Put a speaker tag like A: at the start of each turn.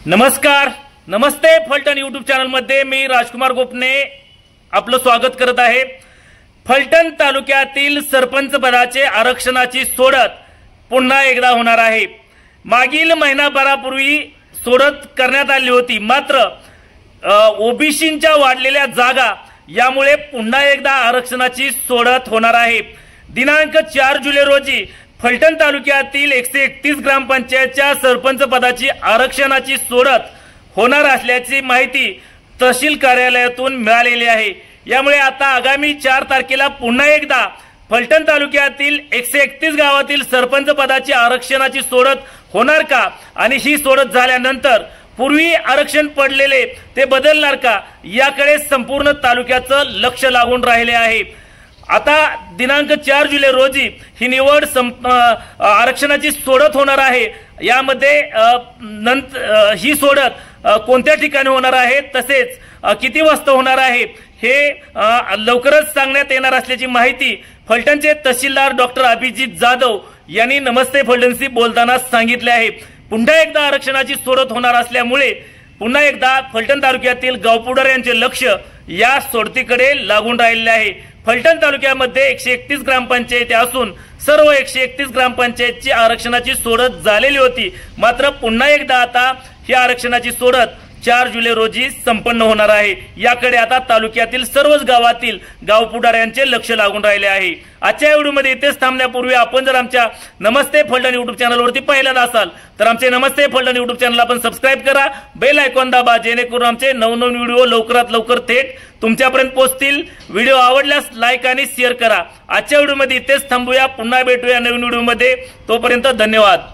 A: नमस्कार, नमस्ते Phaltan YouTube channel मध्ये मी राजकुमार गोपने आपलं स्वागत करत आहे। फलटण तालुक्यातील सरपंच पदाचे आरक्षणाची सोडत पुन्हा एकदा होणार आहे। मागील महिनाभरापूर्वी सोडत करण्यात आली होती, मात्र ओबीसींच्या वाढलेल्या जागा यामुळे पुन्हा एकदा आरक्षणाची सोडत होणार आहे। दिनांक 4 जुलै रोजी फलटण तालुक्यातील 131 ग्रामपंचायतच्या सरपंच पदाची आरक्षणाची सोडत होणार असल्याची माहिती तहसील कार्यालयातून मिळालेली आहे। यामुळे आता आगामी 4 तारखेला पुन्हा एकदा फलटण तालुक्यातील 131 गावातील सरपंच पदाची आरक्षणाची सोडत होणार का आणि ही सोडत झाल्यानंतर पूर्वी आरक्षण पडलेले ते बदलणार का याकडे संपूर्ण तालुक्याचं लक्ष लागून राहिले आहे। आता दिनांक 4 जुलै रोजी ही निवड आरक्षणाची सोडत होणार आहे। यामध्ये ही सोडत कोणत्या ठिकाणी होणार आहे तसेच किती वाजता होणार आहे हे लवकरच सांगण्यात येणार असल्याची माहिती फलटणचे तहसीलदार डॉक्टर अभिजित जाधव यांनी नमस्ते फलटणशी बोलताना सांगितले आहे। पुन्हा एकदा आरक्षणाची सोडत होणार असल्यामुळे पुन्हा एकदा फलटण तालुक्यातील गावपुढार यांचे लक्ष या सोडतीकडे लागून राहिले आहे। फलटण तालुक्यामध्ये 131 ग्रामपंचायती असून सर्व 131 ग्रामपंचायतची आरक्षणाची सोडत झालेली होती, मात्र पुन्हा एकदा आता ही आरक्षणाची सोडत 4 जुलै रोजी संपन्न होणार आहे। याकडे आता तालुक्यातील सर्वच गावातील गावपुढाऱ्यांचे लक्ष लागून राहिले आहे। आजच्या व्हिडिओमध्ये इथेच थांबण्यापूर्वी आपण जर आमच्या नमस्ते फलटण यूट्यूब चॅनलवरती पहिल्यांदा असाल तर आमचे नमस्ते फलटण यूट्यूब चॅनल आपण सबस्क्राइब करा, बेल आयकॉन दाबा, जेणेकरून आमचे नवनवीन व्हिडिओ लवकरात लवकर थेट तुमच्यापर्यंत पोहोचतील। व्हिडिओ आवडल्यास लाईक आणि शेअर करा। आजच्या व्हिडिओमध्ये इथेच थांबूया, पुन्हा भेटूया नवीन व्हिडिओमध्ये। तोपर्यंत धन्यवाद।